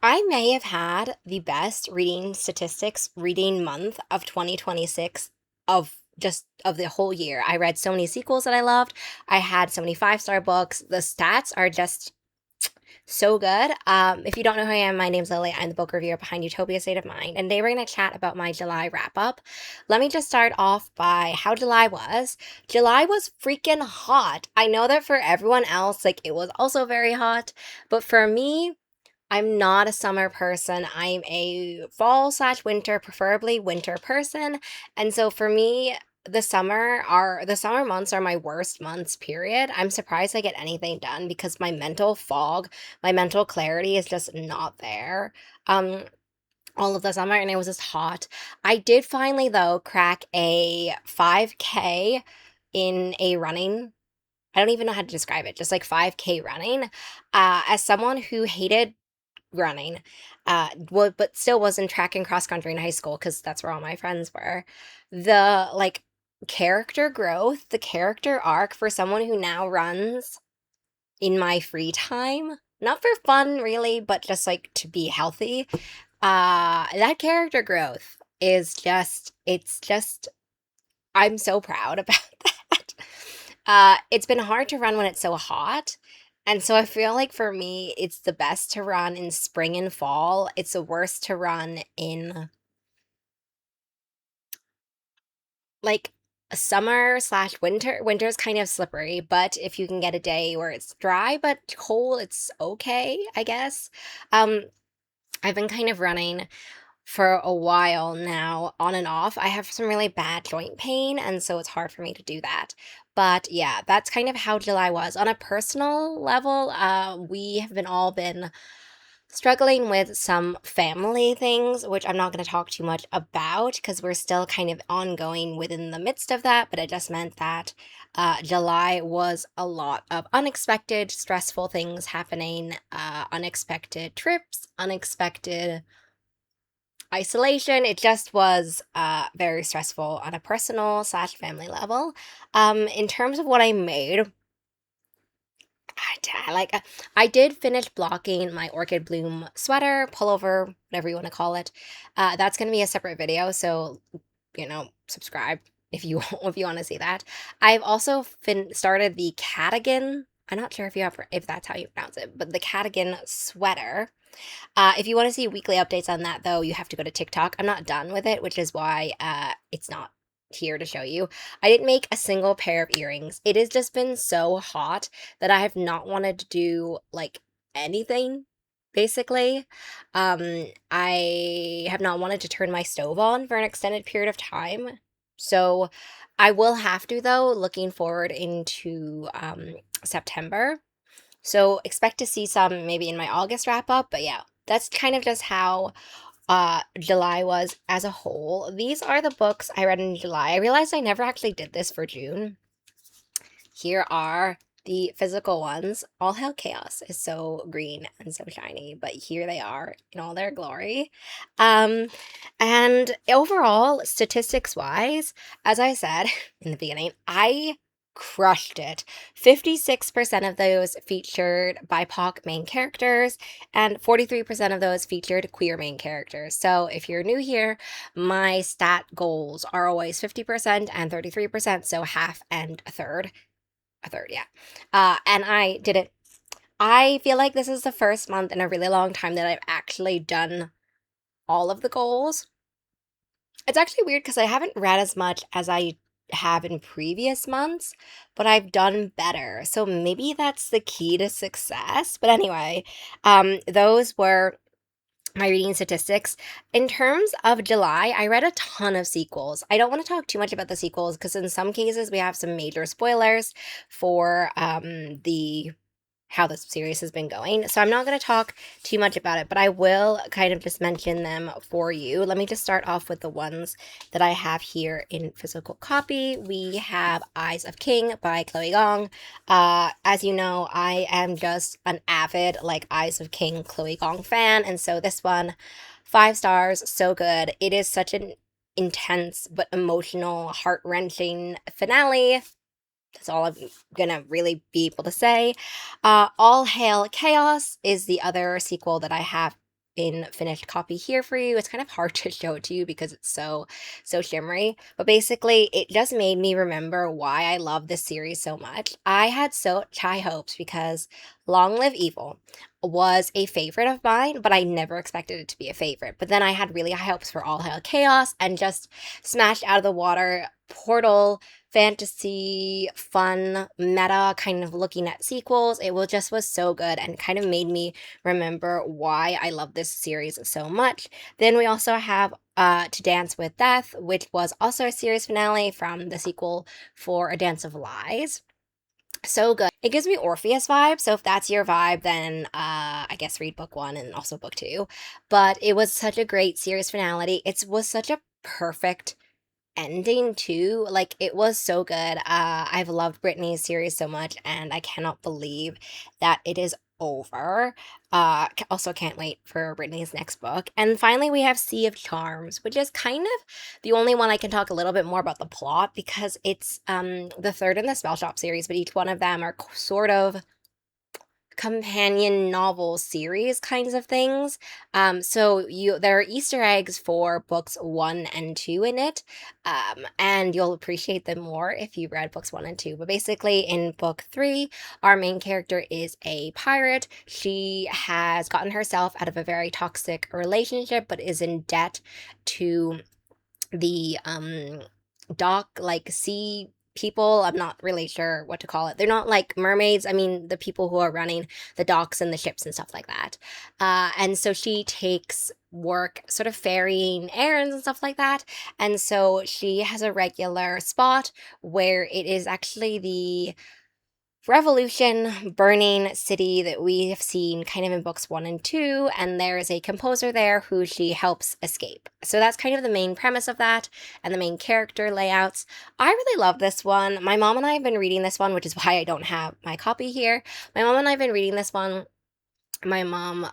I may have had the best reading statistics reading month of 2026 of just of the whole year. I read so many sequels that I loved. I had so many five-star books. The stats are just so good. If you don't know who I am, my name's Lily. I'm the book reviewer behind Utopia State of Mind, and today we're going to chat about my July wrap up. Let me just start off by how July was. July was freaking hot. I know that for everyone else, like it was also very hot, but for me, I'm not a summer person. I'm a fall slash winter, preferably winter person. And so for me, the summer months are my worst months, period. I'm surprised I get anything done because my mental fog, my mental clarity is just not there. Um, all of the summer and it was just hot. I did finally though crack a 5K in a running. I don't even know how to describe it, just like 5K running. As someone who hated running, but still was in track and cross country in high school because that's where all my friends were. The like character growth, the character arc for someone who now runs in my free time, not for fun really, but just like to be healthy. That character growth is just I'm so proud about that. It's been hard to run when it's so hot. And so I feel like for me, it's the best to run in spring and fall. It's the worst to run in like summer slash winter. Winter's kind of slippery, but if you can get a day where it's dry but cold, it's okay, I guess. Um, I've been kind of running for a while now, on and off. I have some really bad joint pain, and so it's hard for me to do that. But yeah, that's kind of how July was. On a personal level, we have been all been struggling with some family things, which I'm not going to talk too much about because we're still kind of ongoing within the midst of that. But it just meant that July was a lot of unexpected, stressful things happening, unexpected trips, unexpected isolation. It just was very stressful on a personal slash family level. In terms of what I made, like I did finish blocking my orchid bloom sweater, pullover, whatever you want to call it. That's gonna be a separate video, so subscribe if you if you want to see that. I've also started the cardigan. I'm not sure if that's how you pronounce it, but the cardigan sweater. If you want to see weekly updates on that, though, you have to go to TikTok. I'm not done with it, which is why it's not here to show you. I didn't make a single pair of earrings. It has just been so hot that I have not wanted to do like anything. Basically, I have not wanted to turn my stove on for an extended period of time. So I will have to, though, looking forward into September. So expect to see some maybe in my August wrap up, but yeah, that's kind of just how July was as a whole. These are the books I read in July. I realized I never actually did this for June. Here are the physical ones. All Hail Chaos is so green and so shiny, but here they are in all their glory. Um, and overall, statistics wise, as I said in the beginning, I crushed it. 56% of those featured BIPOC main characters, and 43% of those featured queer main characters. So if you're new here, my stat goals are always 50% and 33%, so half and a third, yeah. And I did it. I feel like this is the first month in a really long time that I've actually done all of the goals. It's actually weird because I haven't read as much as I have in previous months, but I've done better. So maybe that's the key to success. But anyway, those were my reading statistics. In terms of July, I read a ton of sequels. I don't want to talk too much about the sequels because in some cases we have some major spoilers for the how the series has been going. So I'm not going to talk too much about it, but I will kind of just mention them for you. Let me just start off with the ones that I have here in physical copy. We have Eyes of King by Chloe Gong. As you know, I am just an avid like Eyes of King Chloe Gong fan, and so this one, 5 stars, so good. It is such an intense but emotional, heart-wrenching finale. That's all I'm gonna really be able to say. All Hail Chaos is the other sequel that I have in finished copy here for you. It's kind of hard to show it to you because it's so shimmery, but basically it just made me remember why I love this series so much. I had such high hopes because Long Live Evil was a favorite of mine, but I never expected it to be a favorite. But then I had really high hopes for All Hell Chaos and just smashed out of the water Portal fantasy, fun, meta kind of looking at sequels. It was so good and kind of made me remember why I love this series so much. Then we also have To Dance with Death, which was also a series finale from the sequel for A Dance of Lies. So good. It gives me Orpheus vibes. So if that's your vibe, then I guess read book one and also book two. But it was such a great series finale. It was such a perfect ending too. Like it was so good. I've loved Britney's series so much, and I cannot believe that it is over. Also can't wait for Britney's next book. And finally, we have Sea of Charms, which is kind of the only one I can talk a little bit more about the plot because it's the third in the Spell Shop series, but each one of them are sort of companion novel series kinds of things. So you there are Easter eggs for books one and two in it, and you'll appreciate them more if you read books one and two. But basically, in book three, our main character is a pirate. She has gotten herself out of a very toxic relationship, but is in debt to the dock, like sea people. I'm not really sure what to call it. They're not like mermaids. I mean, the people who are running the docks and the ships and stuff like that. And so she takes work sort of ferrying errands and stuff like that. And so she has a regular spot where it is actually the revolution burning city that we have seen kind of in books one and two, and there's a composer there who she helps escape. So that's kind of the main premise of that and the main character layouts. I really love this one. My mom and I have been reading this one, which is why I don't have my copy here. My mom and I have been reading this one. My mom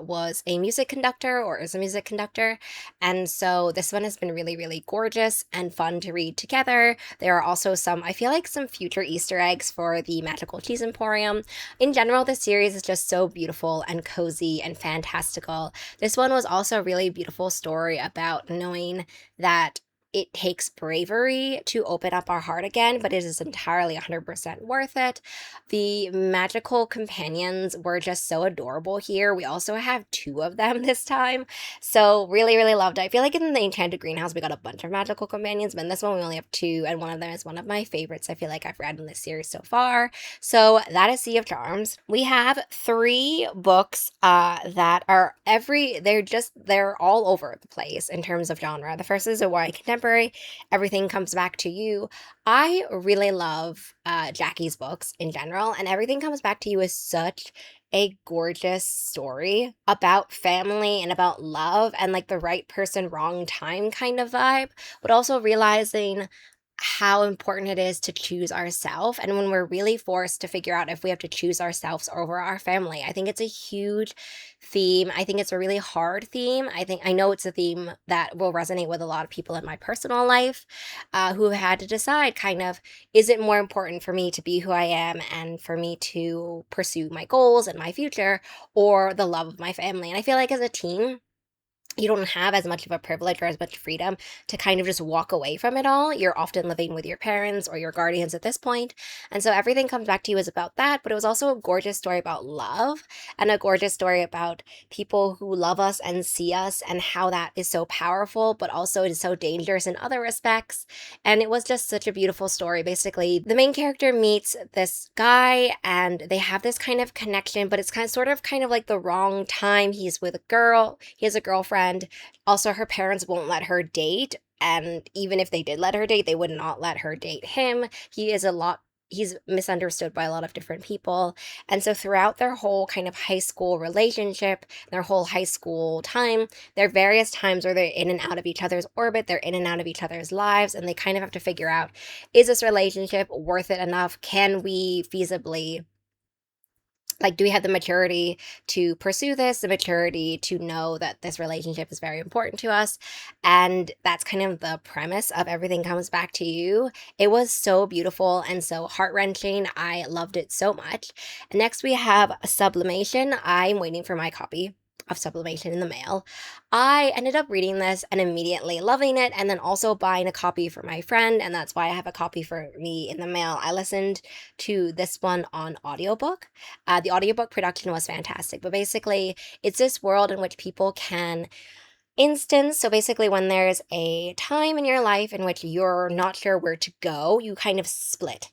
was a music conductor or is a music conductor, and so this one has been really gorgeous and fun to read together. There are also some, I feel like, some future Easter eggs for the Magical Cheese Emporium. In general, this series is just so beautiful and cozy and fantastical. This one was also a really beautiful story about knowing that it takes bravery to open up our heart again, but it is entirely 100% worth it. The magical companions were just so adorable here. We also have two of them this time. So really loved it. I feel like in the Enchanted Greenhouse, we got a bunch of magical companions, but in this one, we only have two, and one of them is one of my favorites I feel like I've read in this series so far. So that is Sea of Charms. We have three books that are they're all over the place in terms of genre. The first is a YA contemporary, Everything Comes Back to You. I really love Jackie's books in general, and Everything Comes Back to You is such a gorgeous story about family and about love and like the right person, wrong time kind of vibe, but also realizing how important it is to choose ourselves and when we're really forced to figure out if we have to choose ourselves over our family. I think it's a huge theme. I think it's a really hard theme. I know it's a theme that will resonate with a lot of people in my personal life who have had to decide kind of, is it more important for me to be who I am and for me to pursue my goals and my future, or the love of my family? And I feel like as a teen, you don't have as much of a privilege or as much freedom to kind of just walk away from it all. You're often living with your parents or your guardians at this point. And so Everything Comes Back to You is about that, but it was also a gorgeous story about love and a gorgeous story about people who love us and see us and how that is so powerful, but also it is so dangerous in other respects. And it was just such a beautiful story. Basically, the main character meets this guy and they have this kind of connection, but it's kind of like the wrong time. He's with a girl, he has a girlfriend. Also, her parents won't let her date, and even if they did let her date, they would not let her date him. He's misunderstood by a lot of different people. And so throughout their whole kind of high school relationship, their whole high school time, there are various times where they're in and out of each other's orbit, they're in and out of each other's lives, and they kind of have to figure out, is this relationship worth it enough? Can we feasibly, like, do we have the maturity to pursue this, the maturity to know that this relationship is very important to us? And that's kind of the premise of Everything Comes Back to You. It was so beautiful and so heart-wrenching. I loved it so much. Next, we have Sublimation. I'm waiting for my copy. of Sublimation in the mail. I ended up reading this and immediately loving it, and then also buying a copy for my friend, and that's why I have a copy for me in the mail. I listened to this one on audiobook. The audiobook production was fantastic, but basically, it's this world in which people can instance. So basically, when there's a time in your life in which you're not sure where to go, you kind of split.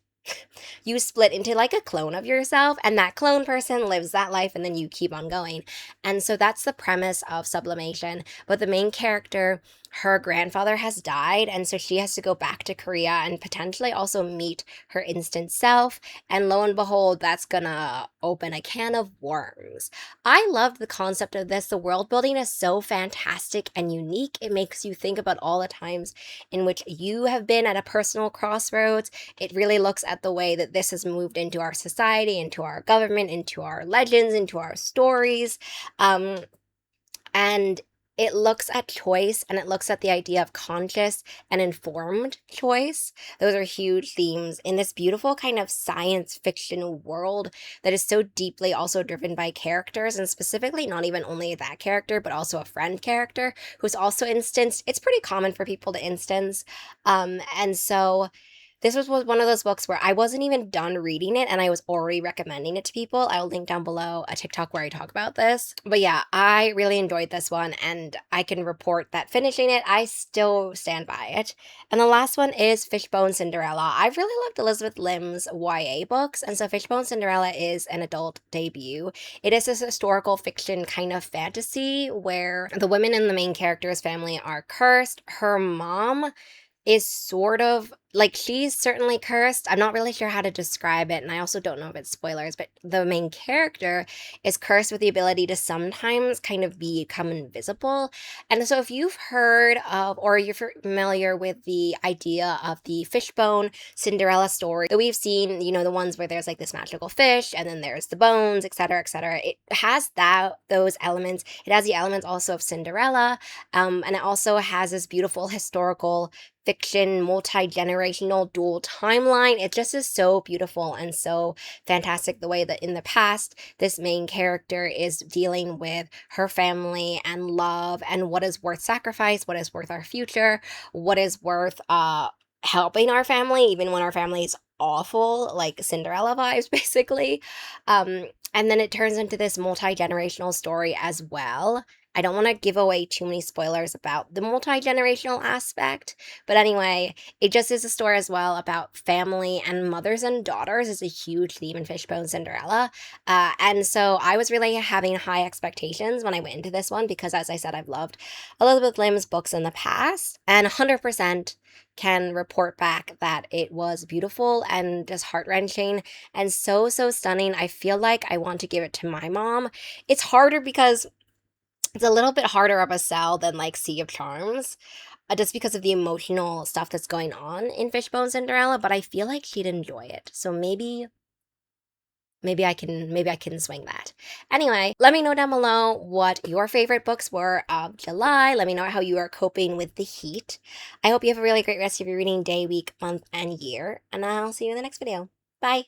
You split into like a clone of yourself, and that clone person lives that life, and then you keep on going. And so that's the premise of Sublimation. But the main character, her grandfather has died, and so she has to go back to Korea and potentially also meet her instant self. And lo and behold, that's gonna open a can of worms. I loved the concept of this. The world building is so fantastic and unique. It makes you think about all the times in which you have been at a personal crossroads. It really looks at the way that this has moved into our society, into our government, into our legends, into our stories. Um, and it looks at choice, and it looks at the idea of conscious and informed choice. Those are huge themes in this beautiful kind of science fiction world that is so deeply also driven by characters, and specifically not even only that character, but also a friend character who's also instanced. It's pretty common for people to instance. And so this was one of those books where I wasn't even done reading it and I was already recommending it to people. I'll link down below a TikTok where I talk about this. But yeah, I really enjoyed this one, and I can report that finishing it, I still stand by it. And the last one is Fishbone Cinderella. I've really loved Elizabeth Lim's YA books, and so Fishbone Cinderella is an adult debut. It is this historical fiction kind of fantasy where the women in the main character's family are cursed. Her mom is sort of like, she's certainly cursed. I'm not really sure how to describe it, and I also don't know if it's spoilers, but the main character is cursed with the ability to sometimes kind of become invisible. And so if you've heard of, or you're familiar with the idea of the Fishbone Cinderella story that we've seen, the ones where there's like this magical fish and then there's the bones, etc., etc. It has those elements. It has the elements also of Cinderella, and it also has this beautiful historical fiction, multi-generational dual timeline. It just is so beautiful and so fantastic the way that in the past, this main character is dealing with her family and love and what is worth sacrifice, what is worth our future, what is worth helping our family, even when our family is awful, like Cinderella vibes, basically. And then it turns into this multi-generational story as well. I don't want to give away too many spoilers about the multi-generational aspect, but anyway, it just is a story as well about family, and mothers and daughters is a huge theme in Fishbone Cinderella. And so I was really having high expectations when I went into this one because, as I said, I've loved Elizabeth Lim's books in the past, and 100% can report back that it was beautiful and just heart-wrenching and so, so stunning. I feel like I want to give it to my mom. It's harder because it's a little bit harder of a sell than like Sea of Charms, just because of the emotional stuff that's going on in Fishbone Cinderella, but I feel like she'd enjoy it. So maybe I can swing that. Anyway, let me know down below what your favorite books were of July. Let me know how you are coping with the heat. I hope you have a really great rest of your reading day, week, month, and year, and I'll see you in the next video. Bye.